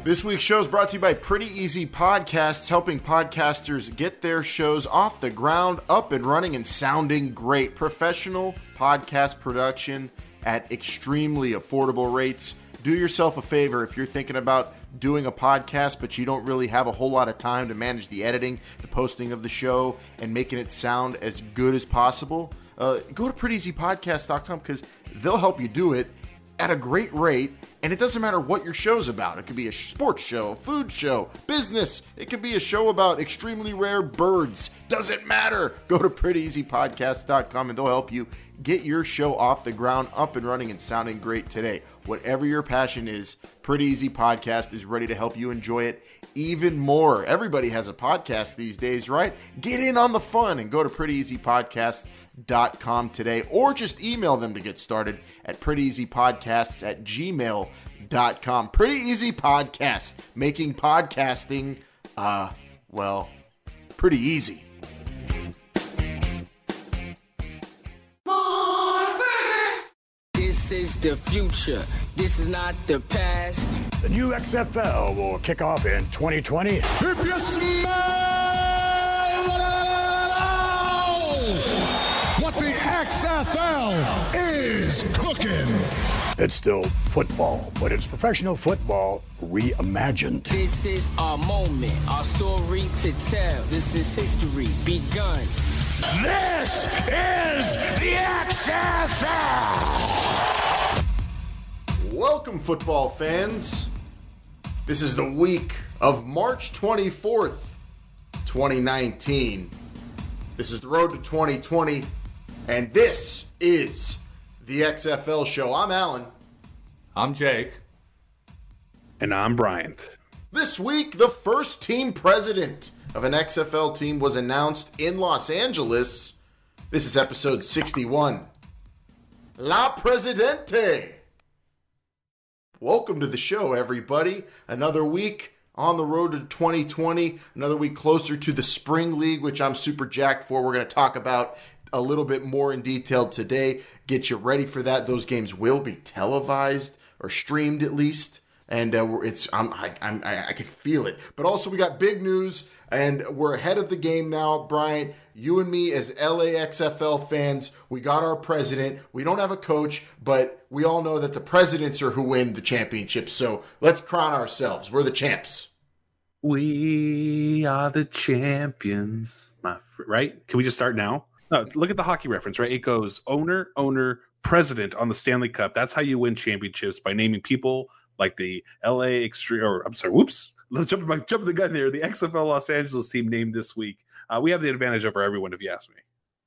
This week's show is brought to you by Pretty Easy Podcasts, helping podcasters get their shows off the ground, up and running, and sounding great. Professional podcast production at extremely affordable rates. Do yourself a favor if you're thinking about doing a podcast, but you don't really have a whole lot of time to manage the editing, the posting of the show, and making it sound as good as possible. Go to prettyeasypodcast.com because they'll help you do it at a great rate, and it doesn't matter what your show's about. It could be a sports show, a food show, business. It could be a show about extremely rare birds. Doesn't matter. Go to prettyeasypodcast.com and they'll help you get your show off the ground, up and running, and sounding great today. Whatever your passion is, Pretty Easy Podcast is ready to help you enjoy it even more. Everybody has a podcast these days, right? Get in on the fun and go to prettyeasypodcast.com today, or just email them to get started at prettyeasypodcasts@gmail.com. Pretty Easy Podcast, making podcasting, pretty easy. This is the future. This is not the past. The new XFL will kick off in 2020. If you smell what the XFL is cooking. It's still football, but it's professional football reimagined. This is our moment, our story to tell. This is history begun. This is the XFL! Welcome, football fans. This is the week of March 24th, 2019. This is the road to 2020, and this is the XFL show. I'm Alan. I'm Jake. And I'm Bryant. This week, the first team president of an XFL team was announced in Los Angeles. This is episode 61. La Presidente. Welcome to the show, everybody. Another week on the road to 2020. Another week closer to the Spring League, which I'm super jacked for. We're going to talk about a little bit more in detail today. Get you ready for that. Those games will be televised or streamed at least. And I can feel it. But also we got big news, and we're ahead of the game now. Bryant, you and me as LA XFL fans, we got our president. We don't have a coach, but we all know that the presidents are who win the championship. So let's crown ourselves. We're the champs. We are the champions. Right? Can we just start now? No, look at the hockey reference, right? It goes owner, president on the Stanley Cup. That's how you win championships, by naming people like the LA Extreme, or I'm sorry, whoops. Let's jump the gun there. The XFL Los Angeles team named this week. We have the advantage over everyone, if you ask me.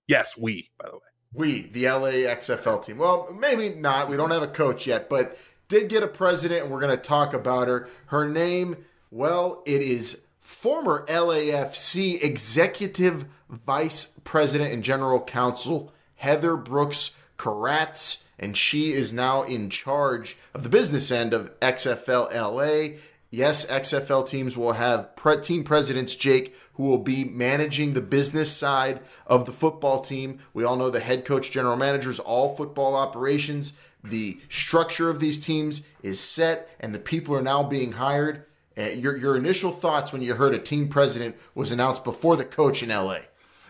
Yes, we, by the way. We, the LA XFL team. Well, maybe not. We don't have a coach yet, but did get a president, and we're going to talk about her. Her name, well, it is former LAFC Executive Vice President and General Counsel Heather Brooks Karatz, and she is now in charge of the business end of XFL L.A. Yes, XFL teams will have team presidents, Jake, who will be managing the business side of the football team. We all know the head coach, general managers, all football operations. The structure of these teams is set, and the people are now being hired. Your initial thoughts when you heard a team president was announced before the coach in L.A.?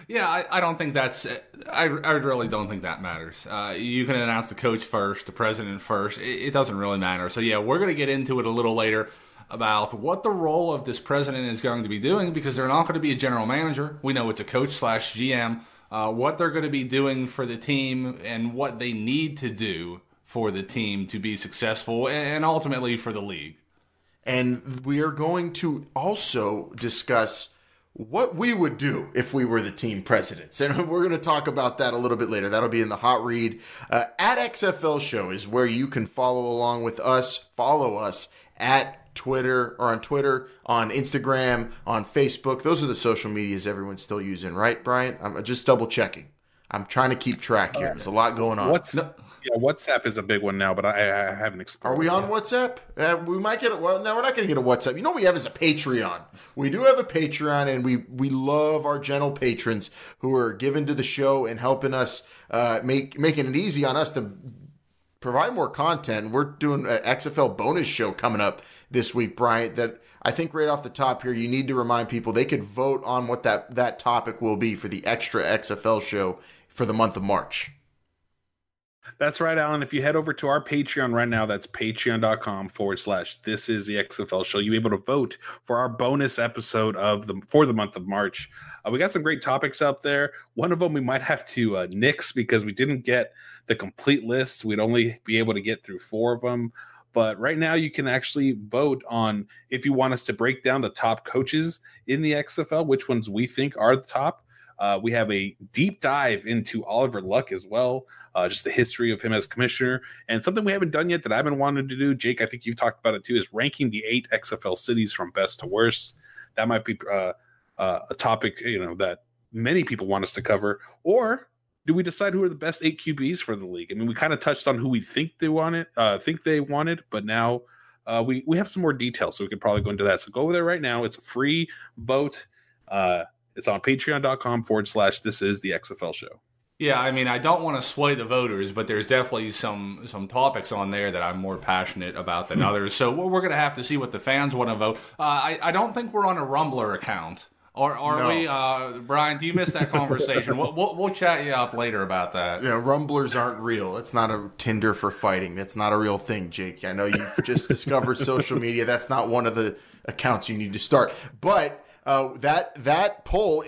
Yeah, I don't think that's. I really don't think that matters. You can announce the coach first, the president first. It doesn't really matter. So yeah, we're going to get into it a little later about what the role of this president is going to be doing, because they're not going to be a general manager. We know it's a coach / GM. What they're going to be doing for the team and what they need to do for the team to be successful and ultimately for the league. And we are going to also discuss what we would do if we were the team presidents. And we're going to talk about that a little bit later. That'll be in the hot read. At XFL Show is where you can follow along with us. Follow us at Twitter, or on Twitter, on Instagram, on Facebook. Those are the social medias everyone's still using, right, Brian? I'm just double checking. I'm trying to keep track here. There's a lot going on. WhatsApp is a big one now, but I haven't explored. Are we on WhatsApp? We might get it. Well, no, we're not going to get a WhatsApp. You know what we have is a Patreon. We do have a Patreon, and we love our gentle patrons who are giving to the show and helping us, making it easy on us to provide more content. We're doing an XFL bonus show coming up this week, Bryant, that I think right off the top here, you need to remind people they could vote on what that topic will be for the extra XFL show for the month of March. That's right, Alan. If you head over to our Patreon right now, that's patreon.com/this is the XFL show. You'll be able to vote for our bonus episode for the month of March. We got some great topics out there. One of them we might have to nix because we didn't get the complete list. We'd only be able to get through 4 of them. But right now you can actually vote on if you want us to break down the top coaches in the XFL, which ones we think are the top. We have a deep dive into Oliver Luck as well, just the history of him as commissioner. And something we haven't done yet that I've been wanting to do, Jake, I think you've talked about it too, is ranking the 8 XFL cities from best to worst. That might be a topic, that many people want us to cover. Or do we decide who are the best 8 QBs for the league? I mean, we kind of touched on who we think they wanted, but now we have some more details, so we could probably go into that. So go over there right now. It's a free vote. It's on patreon.com/this is the XFL show. Yeah, I mean, I don't want to sway the voters, but there's definitely some topics on there that I'm more passionate about than others. So we're going to have to see what the fans want to vote. I don't think we're on a Rumbler account. Or are No. we? Brian, do you miss that conversation? We'll chat you up later about that. Yeah, Rumblers aren't real. It's not a Tinder for fighting. That's not a real thing, Jake. I know you've just discovered social media. That's not one of the accounts you need to start. But that poll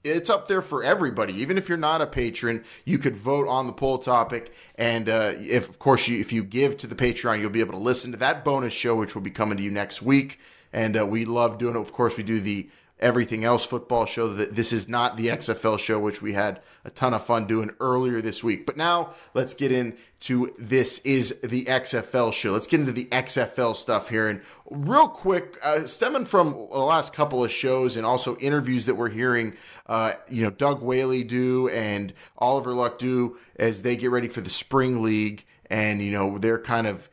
it's up there for everybody. Even if you're not a patron, you could vote on the poll topic. And if you give to the Patreon, you'll be able to listen to that bonus show, which will be coming to you next week. And we love doing it. Of course, we do the Everything Else football show. That this is not the XFL show, which we had a ton of fun doing earlier this week. But now let's get into This Is the XFL show. Let's get into the XFL stuff here. And real quick, stemming from the last couple of shows and also interviews that we're hearing, Doug Whaley do and Oliver Luck do as they get ready for the spring league. And, they're kind of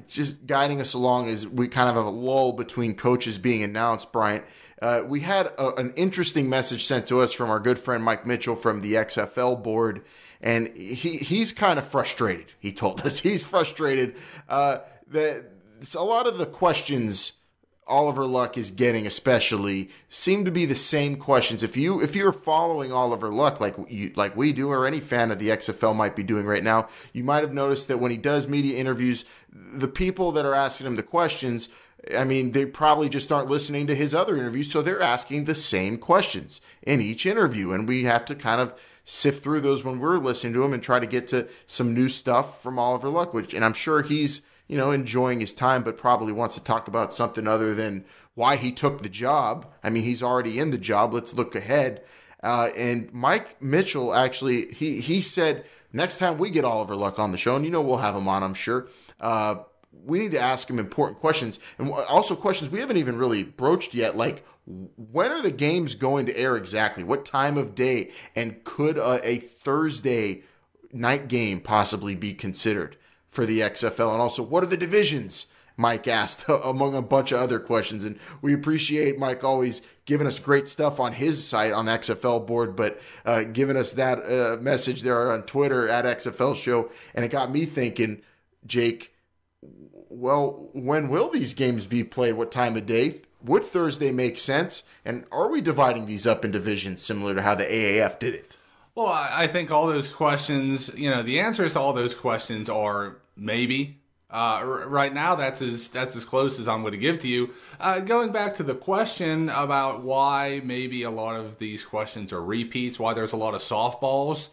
just guiding us along as we kind of have a lull between coaches being announced, Bryant. We had an interesting message sent to us from our good friend Mike Mitchell from the XFL board, and he's kind of frustrated. He told us he's frustrated that a lot of the questions Oliver Luck is getting, especially, seem to be the same questions. If you're following Oliver Luck like we do, or any fan of the XFL might be doing right now, you might have noticed that when he does media interviews, the people that are asking him the questions, I mean, they probably just aren't listening to his other interviews, so they're asking the same questions in each interview, and we have to kind of sift through those when we're listening to him and try to get to some new stuff from Oliver Luck, and I'm sure he's enjoying his time, but probably wants to talk about something other than why he took the job. I mean, he's already in the job. Let's look ahead. And Mike Mitchell, actually, he said, next time we get Oliver Luck on the show, and we'll have him on, I'm sure, we need to ask him important questions, and also questions we haven't even really broached yet, like when are the games going to air exactly? What time of day? And could a Thursday night game possibly be considered for the XFL? And also, what are the divisions? Mike asked, among a bunch of other questions. And we appreciate Mike always giving us great stuff on his site on XFL board, but giving us that message there on Twitter at XFL Show. And it got me thinking, Jake, well, when will these games be played? What time of day? Would Thursday make sense? And are we dividing these up in divisions similar to how the AAF did it? Well, I think all those questions, the answers to all those questions are maybe. Right now, that's as close as I'm going to give to you. Going back to the question about why maybe a lot of these questions are repeats, why there's a lot of softballs,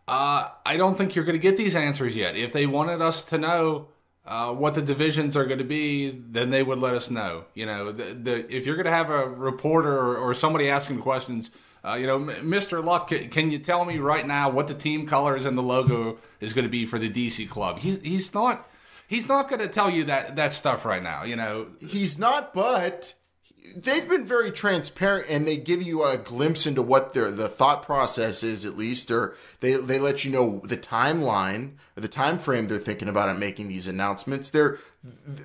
I don't think you're going to get these answers yet. If they wanted us to know what the divisions are going to be, then they would let us know. If you're going to have a reporter or somebody asking questions, Mr. Luck, can you tell me right now what the team colors and the logo is going to be for the DC club? He's not going to tell you that stuff right now. He's not, but they've been very transparent, and they give you a glimpse into what the thought process is, at least, or they let you know the timeline or the time frame they're thinking about making these announcements.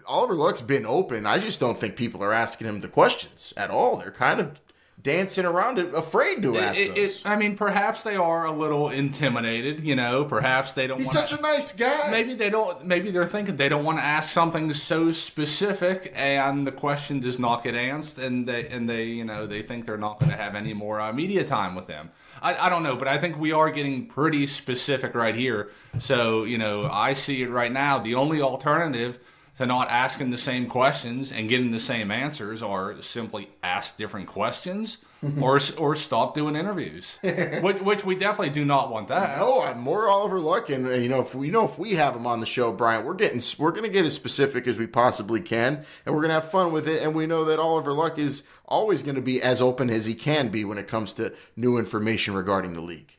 Oliver Luck's been open. I just don't think people are asking him the questions at all. They're kind of dancing around it, afraid to ask those. I mean, perhaps they are a little intimidated. Perhaps they don't. He's such a nice guy. Maybe they don't. Maybe they're thinking they don't want to ask something so specific, and the question does not get answered, and they think they're not going to have any more media time with them. I don't know, but I think we are getting pretty specific right here. So I see it right now. The only alternative to not asking the same questions and getting the same answers are simply ask different questions or stop doing interviews, which we definitely do not want that. No, I'm more Oliver Luck, and if we have him on the show, Bryant, we're going to get as specific as we possibly can, and we're going to have fun with it. And we know that Oliver Luck is always going to be as open as he can be when it comes to new information regarding the league.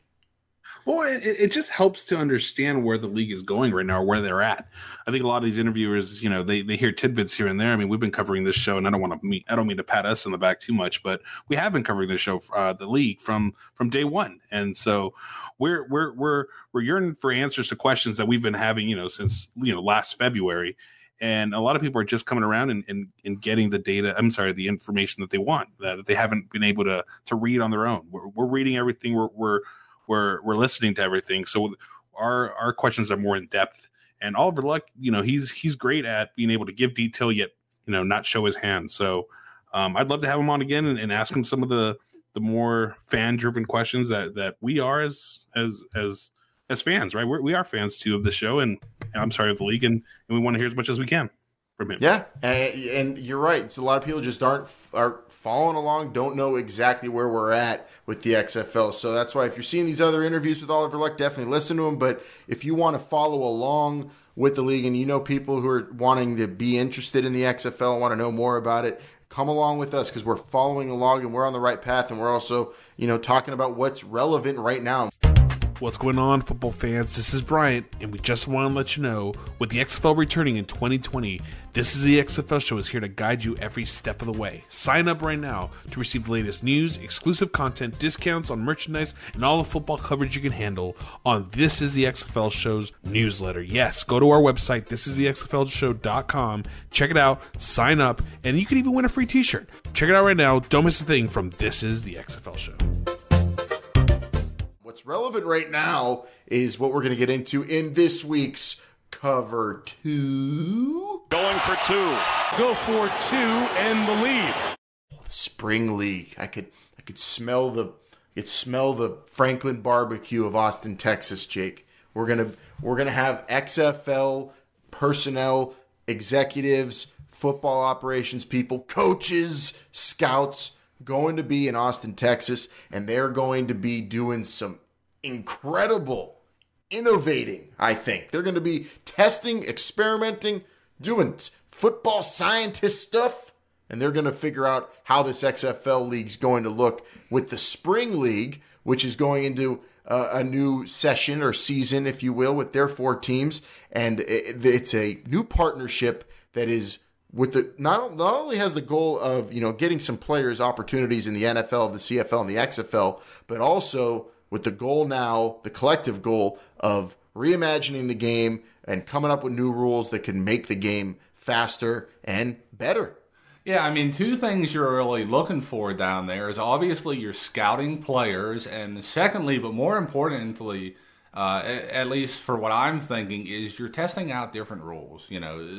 Well, it just helps to understand where the league is going right now, or where they're at. I think a lot of these interviewers, they hear tidbits here and there. I mean, we've been covering this show, and I don't mean to pat us in the back too much, but we have been covering this show, the league, from day one, and so we're yearning for answers to questions that we've been having, since last February. And a lot of people are just coming around and getting the data. I'm sorry, the information that they want, that they haven't been able to read on their own. We're reading everything. We're listening to everything. So our questions are more in depth. And Oliver Luck, he's great at being able to give detail yet not show his hand. So I'd love to have him on again and ask him some of the more fan driven questions that we are as fans, right? We are fans too of the show, and I'm sorry, of the league, and we want to hear as much as we can from him. Yeah, and you're right. So a lot of people just are following along, don't know exactly where we're at with the XFL. So that's why if you're seeing these other interviews with Oliver Luck, definitely listen to them. But if you want to follow along with the league, and people who are wanting to be interested in the XFL, want to know more about it, come along with us, because we're following along and we're on the right path, and we're also talking about what's relevant right now. What's going on, football fans? This is Bryant, and we just want to let you know, with the XFL returning in 2020, This is the XFL Show is here to guide you every step of the way. Sign up right now to receive the latest news, exclusive content, discounts on merchandise, and all the football coverage you can handle on This is the XFL Show's newsletter. Yes, go to our website, thisisthexflshow.com, check it out, sign up, and you can even win a free t-shirt. Check it out right now. Don't miss a thing from This is the XFL Show. What's relevant right now is what we're going to get into in this week's Cover 2. Going for two. Go for two and the lead. The Spring League. I could smell the Franklin barbecue of Austin, Texas, Jake. We're gonna have XFL personnel, executives, football operations people, coaches, scouts going to be in Austin, Texas, and they're going to be doing some incredible innovating, I think. They're going to be testing, experimenting, doing football scientist stuff, and they're going to figure out how this XFL league's going to look with the Spring League, which is going into a new session or season, if you will, with their 4 teams. And it's a new partnership that is with the not only has the goal of getting some players opportunities in the NFL, the CFL, and the XFL, but also with the goal now, the collective goal of reimagining the game and coming up with new rules that can make the game faster and better. Yeah, I mean, 2 things you're really looking for down there is obviously you're scouting players, and secondly, but more importantly, at least for what I'm thinking, is you're testing out different rules.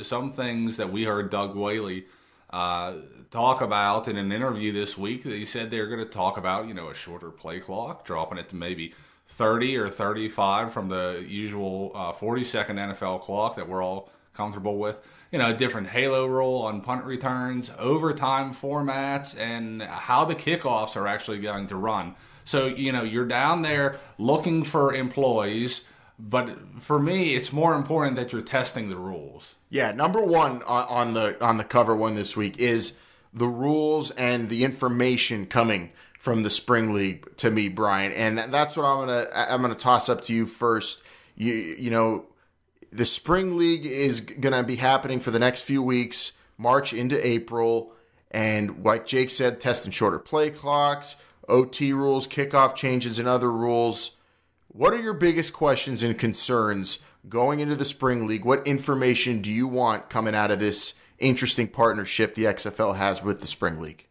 Some things that we heard Doug Whaley talk about in an interview this week. He said they're going to talk about, a shorter play clock, dropping it to maybe 30 or 35 from the usual 40-second NFL clock that we're all comfortable with. A different halo rule on punt returns, overtime formats, and how the kickoffs are actually going to run. So, you're down there looking for employees, but for me, it's more important that you're testing the rules. Yeah, number one on the cover one this week is the rules and the information coming from the Spring League to me, Brian, and that's what I'm gonna toss up to you first. The Spring League is gonna be happening for the next few weeks, March into April, and like Jake said, testing shorter play clocks, OT rules, kickoff changes, and other rules. What are your biggest questions and concerns going into the Spring League? What information do you want coming out of this interesting partnership the XFL has with the Spring League?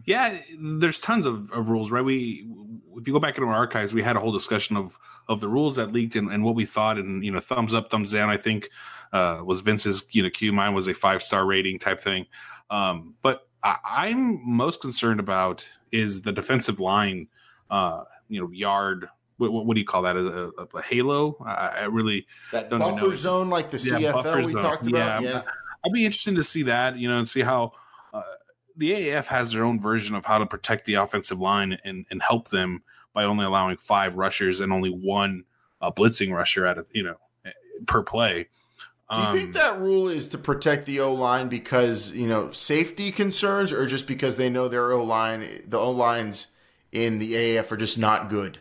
Yeah, there's tons of rules, right? If you go back into our archives, we had a whole discussion of the rules that leaked and what we thought, and thumbs up, thumbs down. I think was Vince's cue. Mine was a 5-star rating type thing. But I'm most concerned about is the defensive line. Yard. What do you call that? A halo? I really that don't buffer know. zone like the CFL we talked about. Yeah, I'd be interested to see that. And see how. The AAF has their own version of how to protect the offensive line and help them by only allowing 5 rushers and only 1 blitzing rusher per play. Do you think that rule is to protect the O-line because, safety concerns, or just because they know their O-line, the O-lines in the AAF are just not good?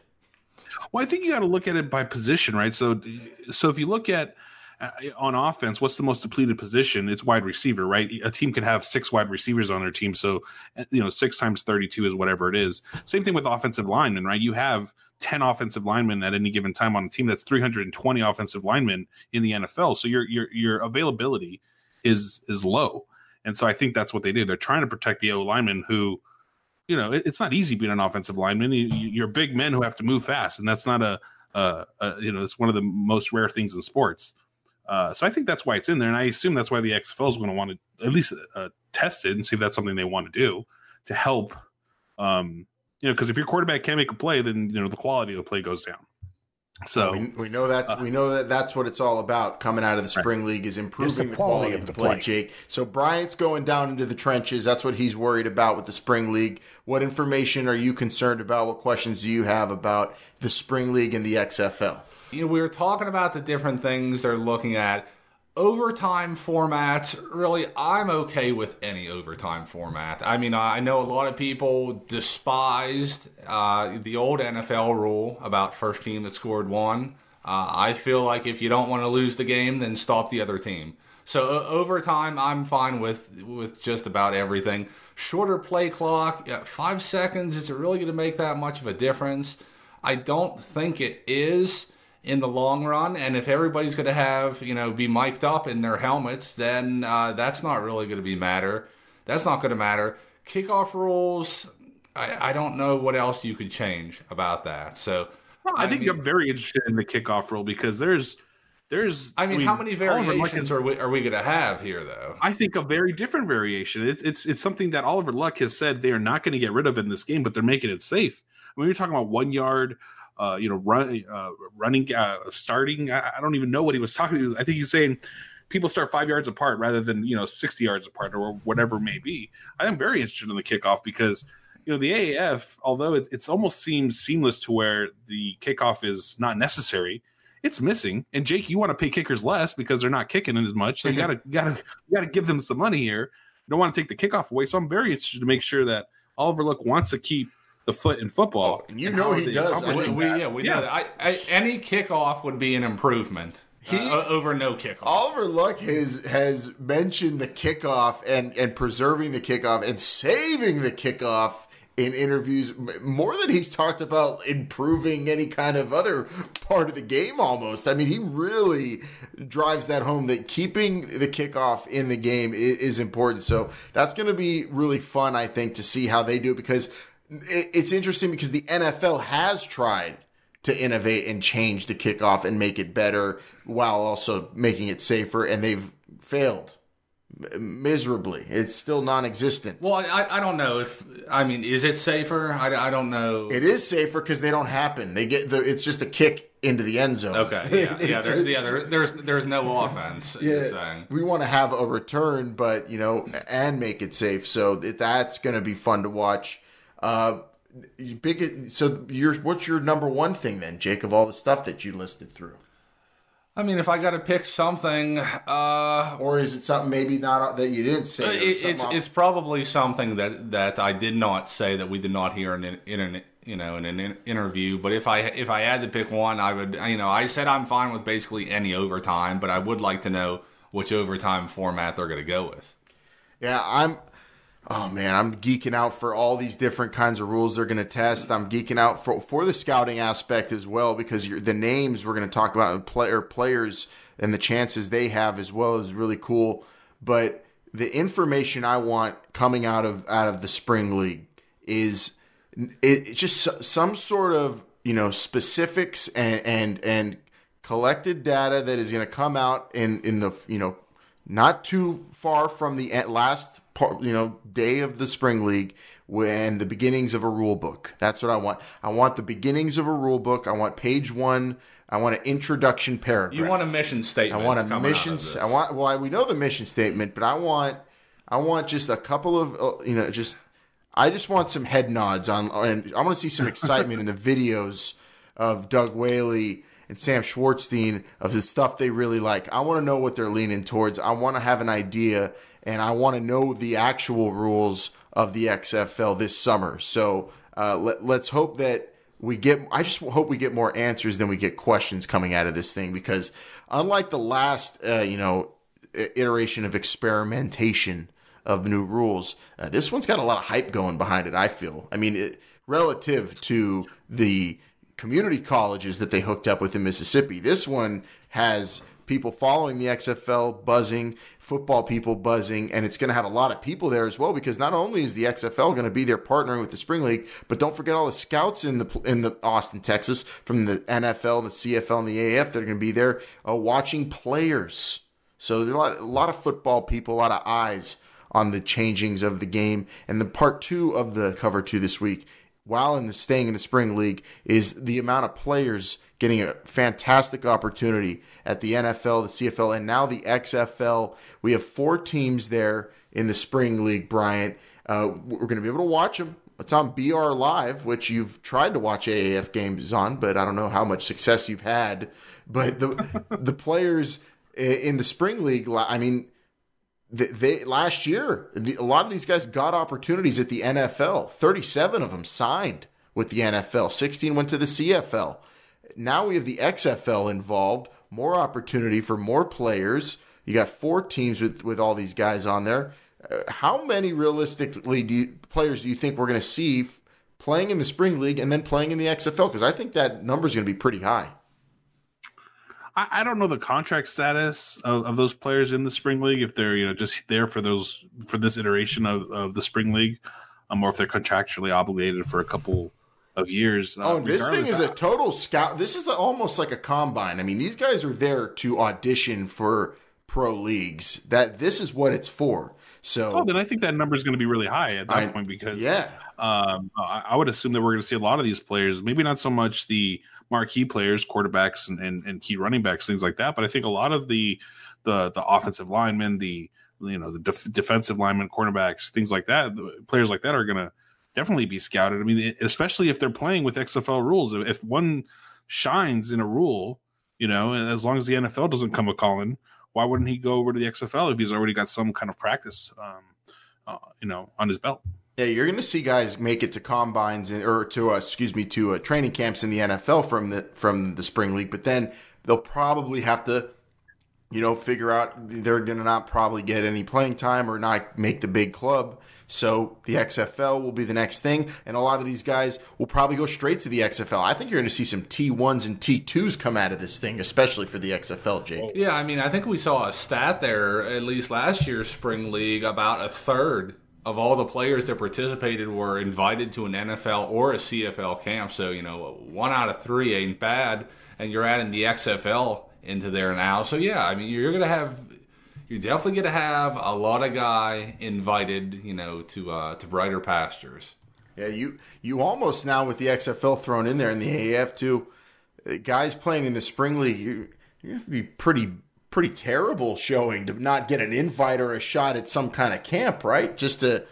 Well, I think you got to look at it by position, right? So if you look at on offense, what's the most depleted position? It's wide receiver, right? A team could have 6 wide receivers on their team. So, 6 times 32 is whatever it is. Same thing with offensive linemen, right? You have 10 offensive linemen at any given time on a team. That's 320 offensive linemen in the NFL. So your availability is low. And so I think that's what they did. They're trying to protect the O linemen who, it's not easy being an offensive lineman. You're big men who have to move fast. And that's not it's one of the most rare things in sports. So I think that's why it's in there, and I assume that's why the XFL is going to want to at least test it and see if that's something they want to do to help. Because if your quarterback can't make a play, then the quality of the play goes down. So we know that's what it's all about. Coming out of the spring league is improving the quality of the play, Jake. So Bryant's going down into the trenches. That's what he's worried about with the spring league. What information are you concerned about? What questions do you have about the spring league and the XFL? We were talking about the different things they're looking at. Overtime formats, really, I'm okay with any overtime format. I mean, I know a lot of people despised the old NFL rule about first team that scored 1. I feel like if you don't want to lose the game, then stop the other team. So overtime, I'm fine with just about everything. Shorter play clock, 5 seconds, is it really going to make that much of a difference? I don't think it is in the long run, and if everybody's going to have, be mic'd up in their helmets, then that's not really going to matter. That's not going to matter. Kickoff rules, I don't know what else you could change about that. So, I think I'm very interested in the kickoff rule because there's. I mean, how many variations are we going to have here, though? I think a very different variation. It's something that Oliver Luck has said they are not going to get rid of in this game, but they're making it safe. When you're talking about 1 yard. Running, starting. I don't even know what he was talking about. I think he's saying people start 5 yards apart rather than 60 yards apart or whatever it may be. I am very interested in the kickoff because the AAF, although it almost seems seamless to where the kickoff is not necessary, it's missing. And Jake, you want to pay kickers less because they're not kicking in as much, so you gotta give them some money here. You don't want to take the kickoff away. So I'm very interested to make sure that Oliver Luck wants to keep the foot in football. And he does. We know that. Any kickoff would be an improvement over no kickoff. Oliver Luck has mentioned the kickoff and preserving the kickoff and saving the kickoff in interviews more than he's talked about improving any kind of other part of the game almost. I mean, he really drives that home that keeping the kickoff in the game is important. So that's going to be really fun, I think, to see how they do it because it's interesting because the NFL has tried to innovate and change the kickoff and make it better while also making it safer, and they've failed miserably. It's still non-existent. Well, I don't know is it safer? I don't know. It is safer because they don't happen. It's just a kick into the end zone. Okay, there's no offense. Yeah, we want to have a return, but and make it safe. So that's going to be fun to watch. What's your number one thing then, Jake, of all the stuff that you listed through? I mean, if I got to pick something, or is it something maybe not that you didn't say? It's probably something that I did not say that we did not hear in an interview. But if I had to pick one, I would. I said I'm fine with basically any overtime, but I would like to know which overtime format they're going to go with. Yeah, I'm geeking out for all these different kinds of rules they're going to test. I'm geeking out for the scouting aspect as well because the names we're going to talk about, players and the chances they have as well is really cool. But the information I want coming out of the spring league is it's just some sort of, specifics and collected data that is going to come out in the, not too far from the last part, day of the spring league, when the beginnings of a rule book. That's what I want. I want the beginnings of a rule book. I want page 1. I want an introduction paragraph. You want a mission statement. I want a mission. We know the mission statement, but I want just a couple of, I just want some head nods and I want to see some excitement in the videos of Doug Whaley and Sam Schwartzstein of the stuff they really like. I want to know what they're leaning towards. I want to have an idea, and I want to know the actual rules of the XFL this summer. So let's hope that I just hope we get more answers than we get questions coming out of this thing, because unlike the last, iteration of experimentation of the new rules, this one's got a lot of hype going behind it, I feel. I mean, relative to the community colleges that they hooked up with in Mississippi, this one has people following the XFL buzzing, football people buzzing, and it's going to have a lot of people there as well, because not only is the XFL going to be there partnering with the Spring League, but don't forget all the scouts in the Austin, Texas, from the NFL, the CFL, and the AAF that are going to be there watching players. So there are a lot of football people, a lot of eyes on the changings of the game. And the part 2 of the cover 2 this week, while staying in the Spring League, is the amount of players getting a fantastic opportunity at the NFL, the CFL, and now the XFL. We have 4 teams there in the Spring League, Bryant. We're going to be able to watch them. It's on BR Live, which you've tried to watch AAF games on, but I don't know how much success you've had. But the players in the Spring League, I mean, they last year, a lot of these guys got opportunities at the NFL. 37 of them signed with the NFL. 16 went to the CFL. Now we have the XFL involved. More opportunity for more players. You got 4 teams with all these guys on there. How many realistically players do you think we're going to see playing in the Spring League and then playing in the XFL? Because I think that number is going to be pretty high. I don't know the contract status of those players in the Spring League, if they're just there for this iteration of the Spring League, or if they're contractually obligated for a couple of years. This thing is a total scout. This is almost like a combine. I mean, these guys are there to audition for pro leagues. This is what it's for. So, then I think that number is going to be really high at that point, because I would assume that we're going to see a lot of these players, maybe not so much the marquee players, quarterbacks and key running backs, things like that, but I think a lot of the offensive linemen, the defensive linemen, cornerbacks, things like that, players like that are going to definitely be scouted. I mean, especially if they're playing with XFL rules. If one shines in a rule, and as long as the NFL doesn't come a-calling, why wouldn't he go over to the XFL if he's already got some kind of practice, on his belt? Yeah, you're going to see guys make it to combines to training camps in the NFL from the Spring League, but then they'll probably have to, figure out they're going to not probably get any playing time or not make the big club. So the XFL will be the next thing, and a lot of these guys will probably go straight to the XFL. I think you're going to see some T1s and T2s come out of this thing, especially for the XFL, Jake. Yeah, I mean, I think we saw a stat there, at least last year's Spring League, about a third of all the players that participated were invited to an NFL or a CFL camp. So, 1 out of 3 ain't bad, and you're adding the XFL into there now. So, yeah, I mean, you're definitely going to have a lot of guy invited, to brighter pastures. Yeah, you almost now with the XFL thrown in there and the AAF too, guys playing in the Spring League, you have to be pretty terrible showing to not get an invite or a shot at some kind of camp, right? Just to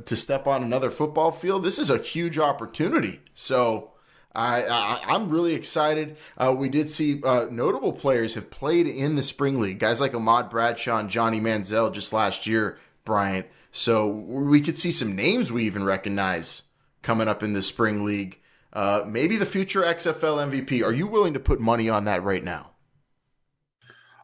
step on another football field. This is a huge opportunity. So I'm really excited. We did see notable players have played in the Spring League. Guys like Ahmad Bradshaw and Johnny Manziel just last year, Bryant. So we could see some names we even recognize coming up in the Spring League. Maybe the future XFL MVP. Are you willing to put money on that right now?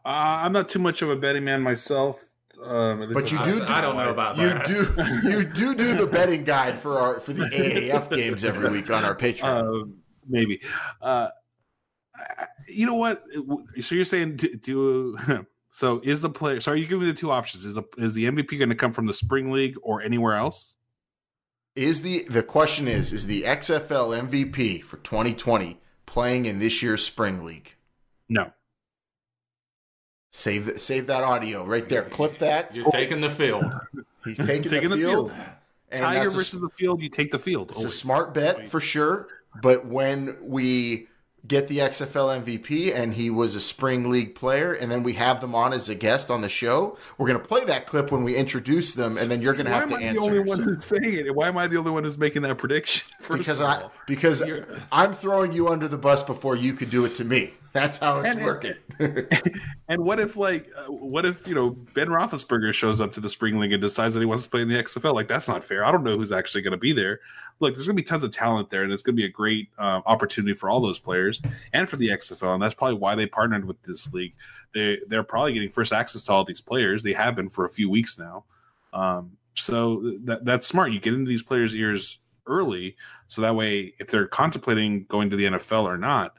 I'm not too much of a betting man myself. But you do. I don't know about that. You do the betting guide for the AAF games every week on our Patreon. Maybe. You know what? So you're saying do So is the player? So are you giving me the two options? Is the MVP going to come from the spring league or anywhere else? The question is the XFL MVP for 2020 playing in this year's spring league? No. Save that audio right there. Clip that. You're taking the field. He's taking the field. Tiger versus the field, you take the field. It's always a smart bet for sure. But when we get the XFL MVP and he was a spring league player and then we have them on as a guest on the show, we're going to play that clip when we introduce them, and then you're going to have to answer. Why am I the only one who's saying it? Why am I the only one who's making that prediction? Because I'm throwing you under the bus before you could do it to me. That's how it's working. And what if Ben Roethlisberger shows up to the spring league and decides that he wants to play in the XFL? Like, that's not fair. I don't know who's actually going to be there. Look, there's going to be tons of talent there, and it's going to be a great opportunity for all those players and for the XFL. And that's probably why they partnered with this league. They're probably getting first access to all these players. They have been for a few weeks now. So that's smart. You get into these players' ears early, so that way, if they're contemplating going to the NFL or not,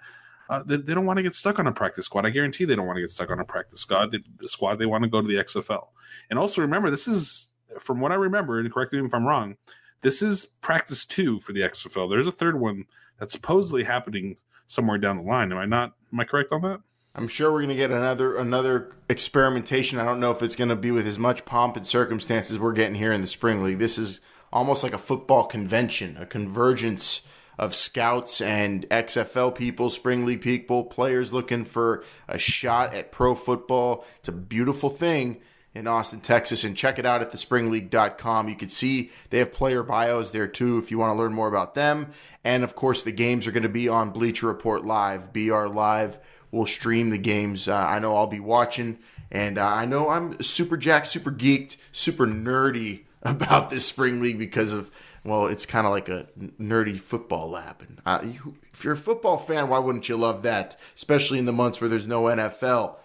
they don't want to get stuck on a practice squad. I guarantee they don't want to get stuck on a practice squad. They want to go to the XFL. And also remember, this is, from what I remember, and correct me if I'm wrong, this is practice 2 for the XFL. There's a third one that's supposedly happening somewhere down the line. Am I correct on that? I'm sure we're going to get another experimentation. I don't know if it's going to be with as much pomp and circumstances we're getting here in the spring league. This is almost like a football convention, a convergence of scouts and XFL people, spring league people, players looking for a shot at pro football. It's a beautiful thing in Austin, Texas, and check it out at thespringleague.com. You can see they have player bios there too if you want to learn more about them. And of course, the games are going to be on Bleacher Report Live, BR Live. We'll stream the games. I know I'll be watching, and I know I'm super jacked, super geeked, super nerdy about this spring league because of, well, it's kind of like a nerdy football lab. And if you're a football fan, why wouldn't you love that? Especially in the months where there's no NFL.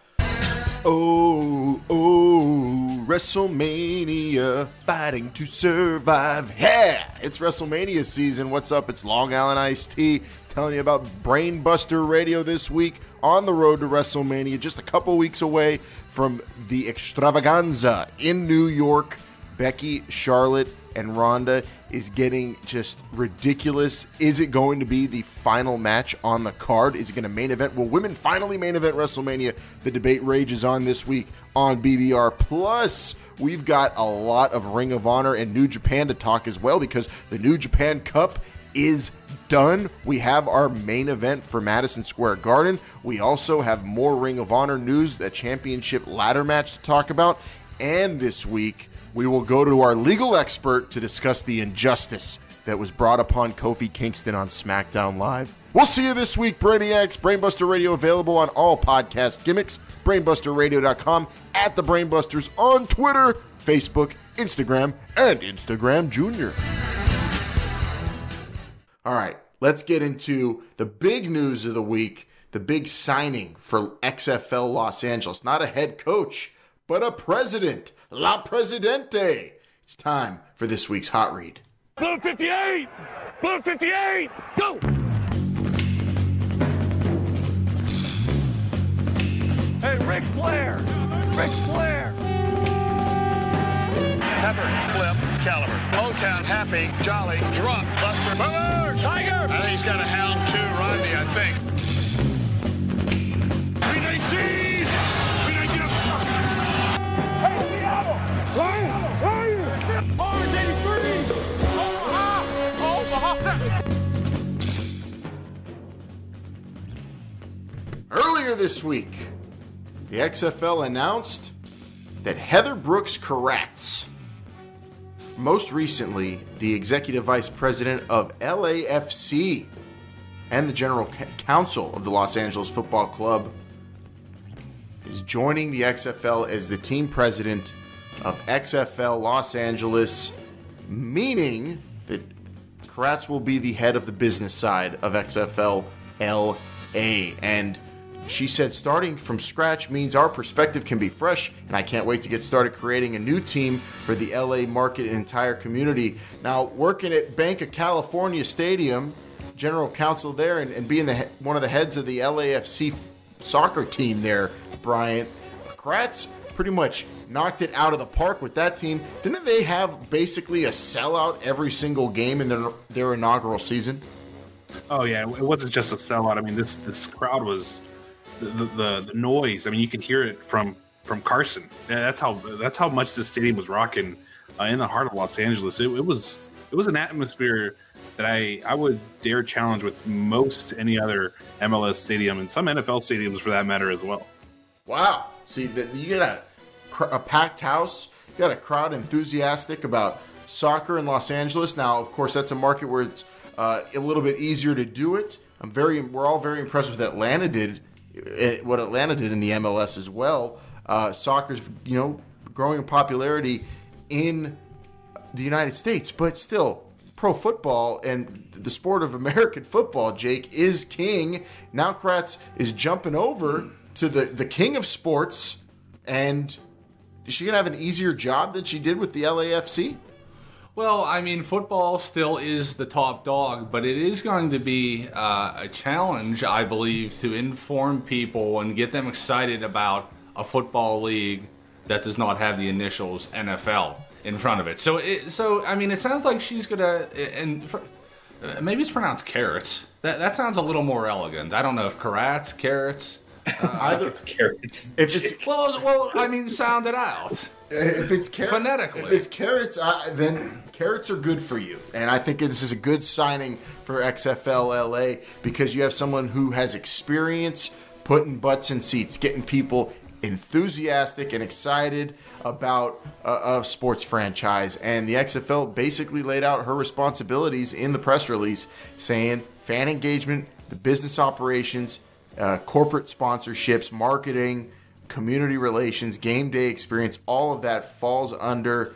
Oh, WrestleMania, fighting to survive. Yeah, it's WrestleMania season. What's up? It's Long Island Iced Tea telling you about Brainbuster Radio this week on the road to WrestleMania, just a couple weeks away from the extravaganza in New York. Becky, Charlotte, and Ronda is getting just ridiculous. Is it going to be the final match on the card? Is it going to main event? Will women finally main event WrestleMania? The debate rages on this week on BBR. Plus, we've got a lot of Ring of Honor and New Japan to talk as well because the New Japan Cup is done. We have our main event for Madison Square Garden. We also have more Ring of Honor news, the championship ladder match to talk about. And this week, we will go to our legal expert to discuss the injustice that was brought upon Kofi Kingston on SmackDown Live. We'll see you this week, Brainiacs. Brainbuster Radio available on all podcast gimmicks. BrainbusterRadio.com, at the Brainbusters on Twitter, Facebook, Instagram, and Instagram Junior. All right, let's get into the big news of the week, the big signing for XFL Los Angeles. Not a head coach, but a president. La Presidente. It's time for this week's Hot Read. Blue 58! Blue 58! Go! Hey, Ric Flair! Ric Flair! Pepper, Flip, Caliber. O-Town, Happy, Jolly, Drop, Buster, Boomer, Tiger! I think he's got a hound too, Rodney, I think. B-19! B-19 is fucking! Hey, Seattle! Ryan! Orange 83! Omaha! Earlier this week, the XFL announced that Heather Brooks Karatz, most recently the executive vice president of LAFC and the general counsel of the Los Angeles Football Club, is joining the XFL as the team president of XFL Los Angeles, meaning that Karatz will be the head of the business side of XFL L.A. And she said starting from scratch means our perspective can be fresh, and I can't wait to get started creating a new team for the LA market and entire community. Now, working at Bank of California Stadium, general counsel there, and being one of the heads of the LAFC soccer team there, Bryant, Karatz pretty much knocked it out of the park with that team. Didn't they have basically a sellout every single game in their inaugural season? Oh yeah, it wasn't just a sellout. I mean, this crowd was the noise. I mean, you could hear it from Carson. Yeah, that's how much this stadium was rocking in the heart of Los Angeles. It was an atmosphere that I would dare challenge with most any other MLS stadium and some NFL stadiums for that matter as well. Wow. See, you got a packed house. You got a crowd enthusiastic about soccer in Los Angeles. Now, of course, that's a market where it's a little bit easier to do it. We're all very impressed with what Atlanta did in the MLS as well. Soccer's, growing in popularity in the United States, but still, pro football and the sport of American football, Jake, is king. Now Karatz is jumping over to the king of sports, and is she going to have an easier job than she did with the LAFC? Well, I mean, football still is the top dog, but it is going to be a challenge, I believe, to inform people and get them excited about a football league that does not have the initials NFL in front of it. So I mean, it sounds like she's gonna, maybe it's pronounced Karatz. That sounds a little more elegant. I don't know if Karatz, Karatz. Either it's Karatz. If it's well, I mean, sound it out. If it's phonetically, if it's Karatz, then Karatz are good for you, and I think this is a good signing for XFL L.A. because you have someone who has experience putting butts in seats, getting people enthusiastic and excited about a sports franchise. And the XFL basically laid out her responsibilities in the press release, saying fan engagement, the business operations, corporate sponsorships, marketing, community relations, game day experience, all of that falls under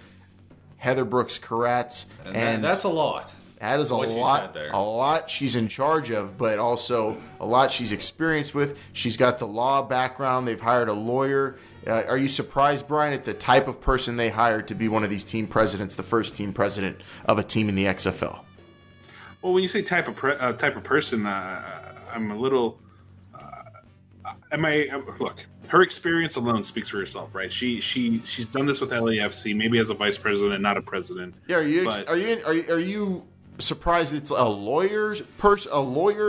Heather Brooks Karatz. And that's a lot. That is a lot she's in charge of, but also a lot she's experienced with. She's got the law background. They've hired a lawyer. Are you surprised, Brian, at the type of person they hired to be one of these team presidents, the first team president of a team in the XFL? Well, when you say type of person, I'm a little. Look, her experience alone speaks for herself, right? She's done this with LAFC, maybe as a vice president, not a president. Yeah, are you surprised it's a lawyer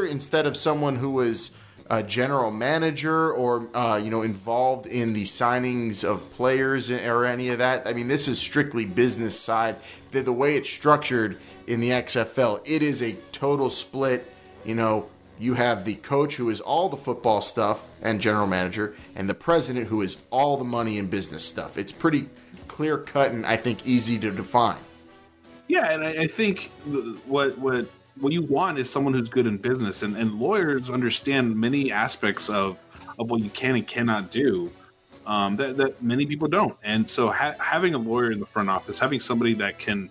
instead of someone who was a general manager or involved in the signings of players or any of that? I mean, this is strictly business side. The way it's structured in the XFL, it is a total split. You have the coach who is all the football stuff and general manager, and the president who is all the money and business stuff. It's pretty clear cut and I think easy to define. Yeah, and I think what you want is someone who's good in business, and lawyers understand many aspects of what you can and cannot do that many people don't. And so having a lawyer in the front office, having somebody that can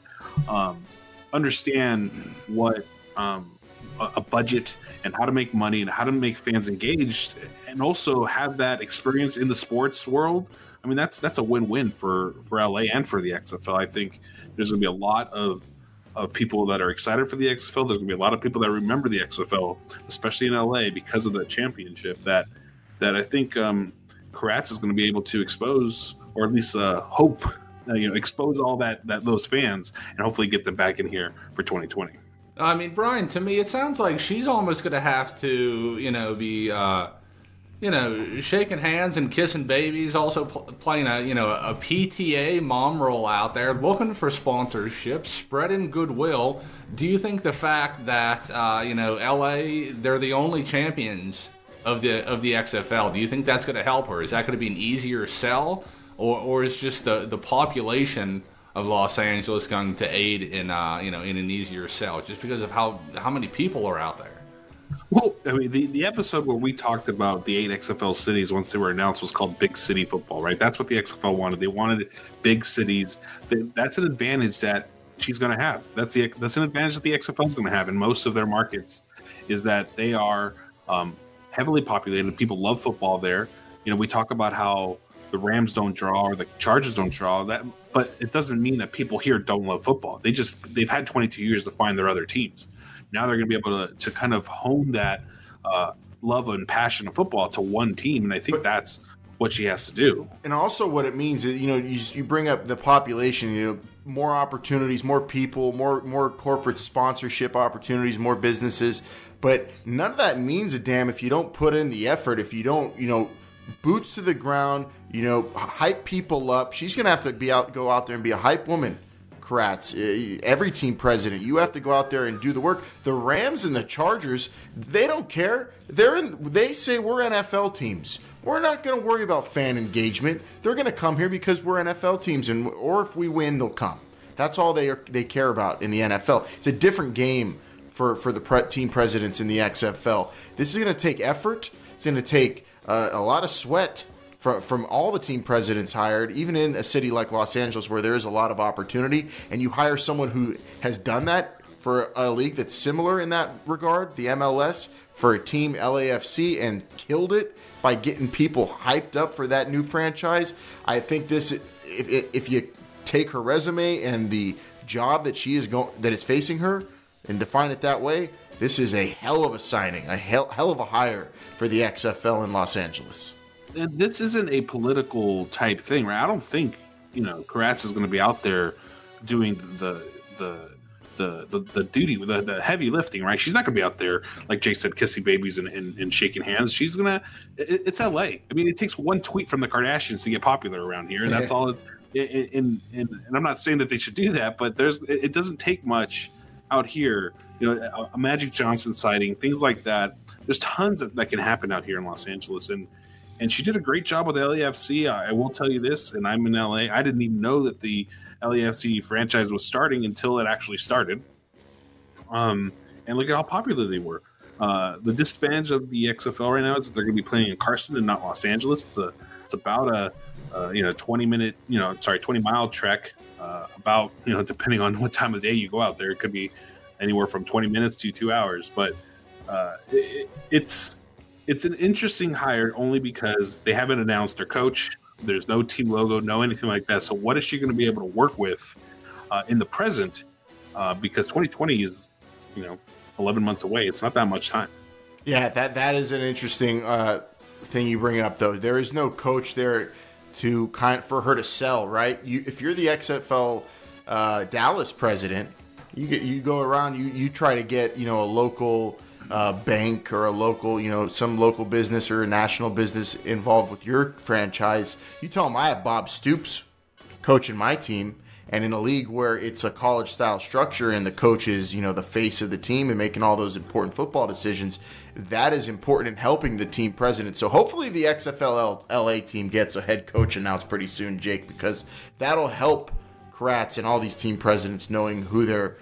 understand what a budget and how to make money and how to make fans engaged, and also have that experience in the sports world, I mean, that's a win-win for LA and for the XFL. I think there's going to be a lot of people that are excited for the XFL. There's going to be a lot of people that remember the XFL, especially in LA, because of the championship that I think Karatz is going to be able to expose, or at least hope, expose all that those fans and hopefully get them back in here for 2020. I mean, Brian, to me, it sounds like she's almost going to have to, be, shaking hands and kissing babies, also playing a PTA mom role out there, looking for sponsorships, spreading goodwill. Do you think the fact that, LA, they're the only champions of the XFL, do you think that's going to help her? Is that going to be an easier sell, or is just the population of Los Angeles going to aid in an easier sell, just because of how many people are out there? Well, I mean, the episode where we talked about the 8 XFL cities once they were announced was called Big City Football, right? That's what the XFL wanted. They wanted big cities. That's an advantage that she's going to have. That's an advantage that the XFL is going to have in most of their markets, is that they are heavily populated. People love football there. We talk about how the Rams don't draw or the Chargers don't draw, but it doesn't mean that people here don't love football. They've had 22 years to find their other teams. Now they're going to be able to kind of hone that love and passion of football to one team, and I think that's what she has to do. And also what it means is, you bring up the population, more opportunities, more people, more corporate sponsorship opportunities, more businesses. But none of that means a damn if you don't put in the effort, if you don't, boots to the ground, hype people up. She's going to have to go out there and be a hype woman. Karatz, every team president, you have to go out there and do the work. The Rams and the Chargers, they don't care. They say we're NFL teams. We're not going to worry about fan engagement. They're going to come here because we're NFL teams, or if we win, they'll come. That's all they care about in the NFL. It's a different game for the team presidents in the XFL. This is going to take effort. It's going to take a lot of sweat from all the team presidents hired, even in a city like Los Angeles where there is a lot of opportunity, and you hire someone who has done that for a league that's similar in that regard, the MLS, for a team LAFC, and killed it by getting people hyped up for that new franchise. I think this, if you take her resume and the job that that is facing her and define it that way, this is a hell of a signing, a hell of a hire for the XFL in Los Angeles. And this isn't a political type thing, right? I don't think Karatz is going to be out there doing the duty, the heavy lifting, right? She's not going to be out there, like Jake said, kissing babies and shaking hands. She's gonna. It's LA. I mean, it takes one tweet from the Kardashians to get popular around here, and that's all. And I'm not saying that they should do that, but it doesn't take much out here. A Magic Johnson sighting, things like that. There's tons that can happen out here in Los Angeles, and she did a great job with the LAFC. I will tell you this, and I'm in LA. I didn't even know that the LAFC franchise was starting until it actually started. And look at how popular they were. The disadvantage of the XFL right now is that they're going to be playing in Carson and not Los Angeles. It's about a 20 mile trek. About depending on what time of the day you go out there, it could be anywhere from 20 minutes to 2 hours. But it's an interesting hire only because they haven't announced their coach. There's no team logo, no anything like that. So what is she going to be able to work with in the present? Because 2020 is, 11 months away. It's not that much time. Yeah, that is an interesting thing you bring up, though. There is no coach there for her to sell, right? If you're the XFL Dallas president, you go around, you try to get a local bank or a local, some local business or a national business involved with your franchise. You tell them I have Bob Stoops coaching my team, and in a league where it's a college-style structure and the coach is, the face of the team and making all those important football decisions, that is important in helping the team president. So hopefully the XFL L.A. team gets a head coach announced pretty soon, Jake, because that'll help Karatz and all these team presidents knowing who their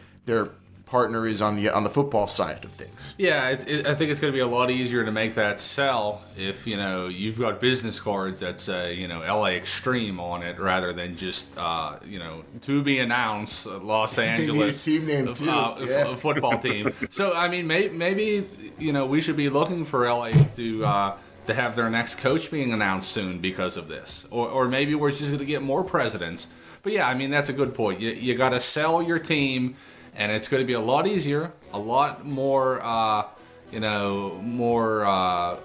partner is on the football side of things. Yeah, I think it's going to be a lot easier to make that sell if you've got business cards that say LA Extreme on it rather than just to be announced Los Angeles team name too. Football team. So I mean maybe we should be looking for LA to have their next coach being announced soon because of this, or maybe we're just going to get more presidents. But yeah, I mean that's a good point. You got to sell your team. And it's going to be a lot easier, a lot more,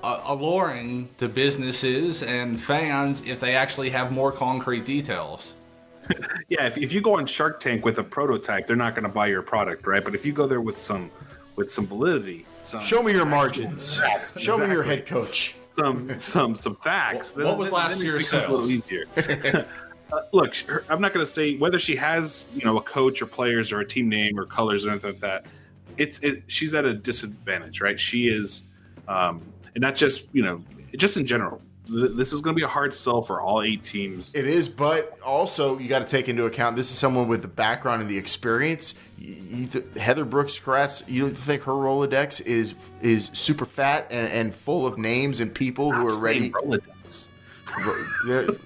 alluring to businesses and fans if they actually have more concrete details. Yeah, if you go on Shark Tank with a prototype, they're not going to buy your product, right? But if you go there with some validity, show me your margins, show me your head coach, some facts. What was last year's sales? A little easier. Look, I'm not going to say whether she has, a coach or players or a team name or colors or anything like that. She's at a disadvantage, right? She is, and not just, just in general. This is going to be a hard sell for all 8 teams. It is, but also you got to take into account this is someone with the background and the experience. Heather Brooks Karatz, you think her Rolodex is super fat and full of names and people who are ready? Rolodex.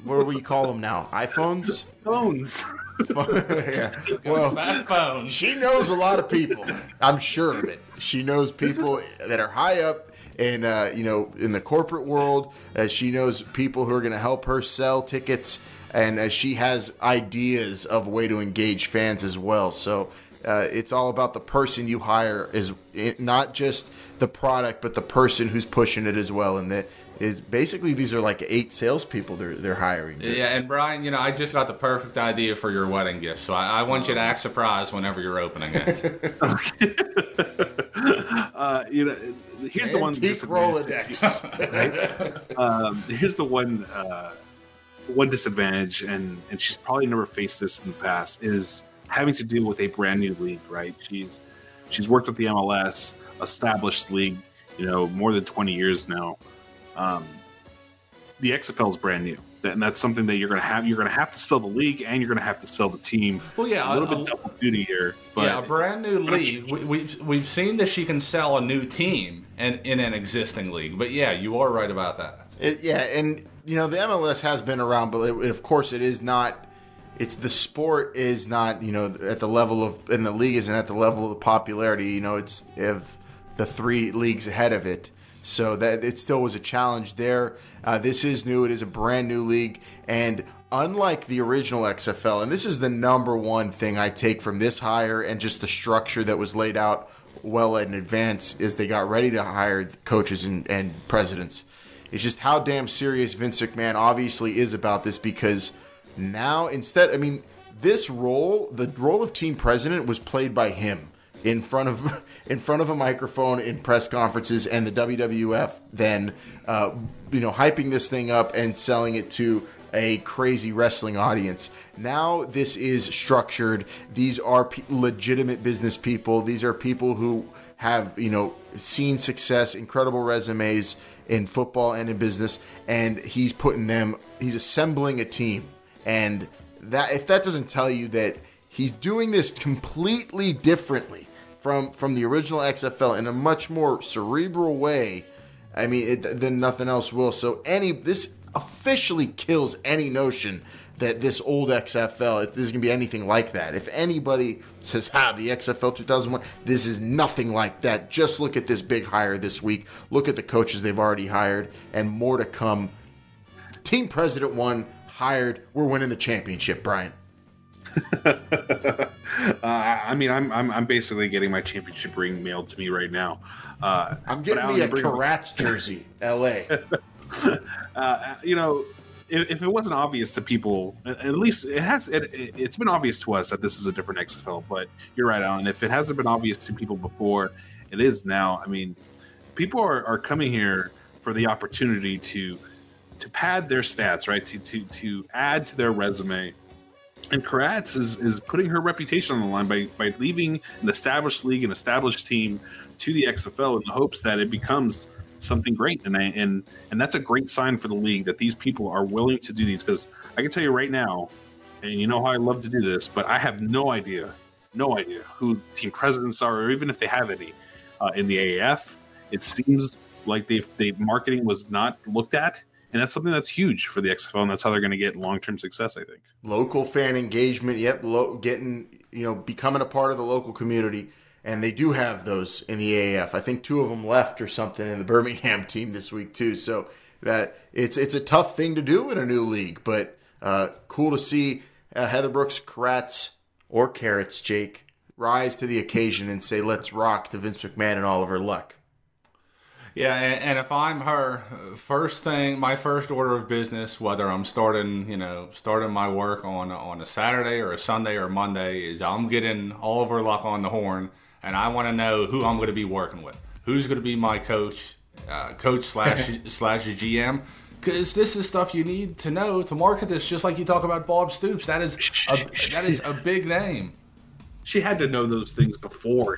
What do we call them now? iPhones? Phones. Yeah. Well, fat phone. She knows a lot of people. I'm sure of it. She knows people that are high up in in the corporate world. She knows people who are going to help her sell tickets, and she has ideas of a way to engage fans as well. So it's all about the person you hire, is not just the product, but the person who's pushing it as well. And is basically these are like 8 salespeople they're hiring. Yeah, and Brian, I just got the perfect idea for your wedding gift, so I want you to act surprised whenever you're opening it. Okay. Here's the one Rolodex. Right? Here's the one disadvantage, and she's probably never faced this in the past, is having to deal with a brand new league. Right? She's worked with the MLS, established league, more than 20 years now. The XFL is brand new, and that's something that you're going to have. You're going to have to sell the league, and you're going to have to sell the team. Well, yeah, a little bit double duty here. But yeah, a brand new league. We've seen that she can sell a new team in an existing league. But yeah, you are right about that. And the MLS has been around, but of course it is not. It's the sport is not at the level of, and the league isn't at the level of the popularity. It's of the 3 leagues ahead of it. So that it still was a challenge there. This is new. It is a brand new league. And unlike the original XFL, and this is the number one thing I take from this hire and just the structure that was laid out well in advance is they got ready to hire coaches and presidents. It's just how damn serious Vince McMahon obviously is about this, because now this role, the role of team president, was played by him in front of a microphone in press conferences, and the WWF then hyping this thing up and selling it to a crazy wrestling audience. Now this is structured. These are legitimate business people. These are people who have seen success, incredible resumes in football and in business, and he's assembling a team. And that, if that doesn't tell you that he's doing this completely differently from the original XFL in a much more cerebral way, then nothing else will. So this officially kills any notion that this old XFL, if there's going to be anything like that. If anybody says, the XFL 2001, this is nothing like that. Just look at this big hire this week. Look at the coaches they've already hired, and more to come. Team President 1 hired. We're winning the championship, Brian. I'm basically getting my championship ring mailed to me right now. I'm getting me a Karatz jersey, L.A. If it wasn't obvious to people, at least it's been obvious to us that this is a different XFL. But you're right, Alan. If it hasn't been obvious to people before, it is now. People are coming here for the opportunity to pad their stats, right? To add to their resume. And Karatz is putting her reputation on the line by leaving an established league, an established team to the XFL in the hopes that it becomes something great. And that's a great sign for the league that these people are willing to do these. Because I can tell you right now, and you know how I love to do this, but I have no idea who team presidents are, or even if they have any in the AAF. It seems like the marketing was not looked at. And that's something that's huge for the XFL, and that's how they're going to get long-term success, I think. Local fan engagement, becoming a part of the local community, and they do have those in the AAF. I think 2 of them left or something in the Birmingham team this week too. So that it's a tough thing to do in a new league, but cool to see Heather Brooks Karatz, or Karatz, Jake, rise to the occasion and say, "Let's rock" to Vince McMahon and all of her luck. Yeah, and if I'm her, my first order of business, whether I'm starting my work on a Saturday or a Sunday or Monday, is I'm getting all of her luck on the horn, and I want to know who I'm going to be working with. Who's going to be my coach slash GM? Because this is stuff you need to know to market this. Just like you talk about Bob Stoops, that is a big name. She had to know those things before.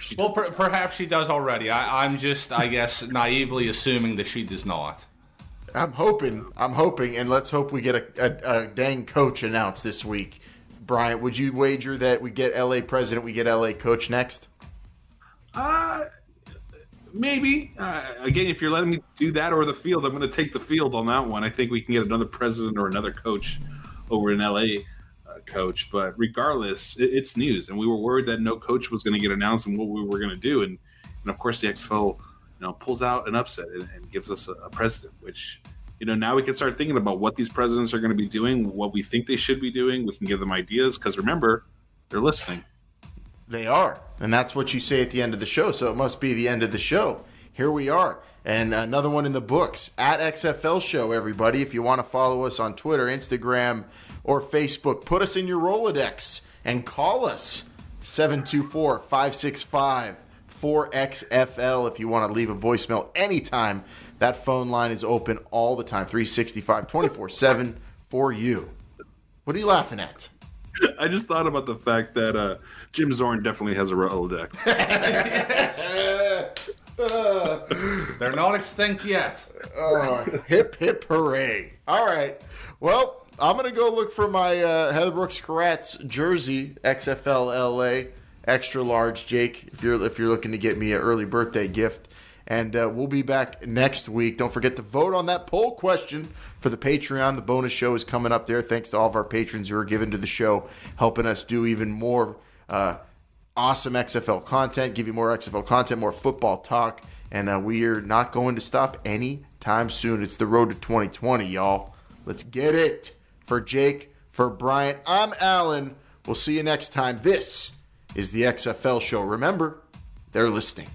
Perhaps she does already. I'm just, I guess, naively assuming that she does not. I'm hoping, and let's hope we get a dang coach announced this week. Brian, would you wager that we get LA president, we get LA coach next? Maybe. Again, if you're letting me do that or the field, I'm going to take the field on that one. I think we can get another president or another coach over in LA. Coach, but regardless, it's news, and we were worried that no coach was going to get announced and what we were going to do, and of course the XFL pulls out an upset and gives us a president, which now we can start thinking about what these presidents are going to be doing, what we think they should be doing. We can give them ideas, because remember, they're listening. They are, and that's what you say at the end of the show, so it must be the end of the show. here we are. And another one in the books at XFL Show, everybody. If you want to follow us on Twitter, Instagram, or Facebook, put us in your Rolodex and call us 724-565-4XFL if you want to leave a voicemail anytime. That phone line is open all the time, 365, 24/7 for you. What are you laughing at? I just thought about the fact that Jim Zorn definitely has a Rolodex. They're not extinct yet. Hip, hip, hooray. All right. Well, I'm going to go look for my Heather Brooks Karatz jersey, XFL L.A. extra large, Jake, if you're looking to get me an early birthday gift. And we'll be back next week. Don't forget to vote on that poll question for the Patreon. The bonus show is coming up there. Thanks to all of our patrons who are giving to the show, helping us do even more awesome XFL content, give you more XFL content, more football talk. And we are not going to stop anytime soon. It's the road to 2020, y'all. Let's get it. For Jake, for Brian, I'm Alan. We'll see you next time. This is the XFL Show. Remember, they're listening.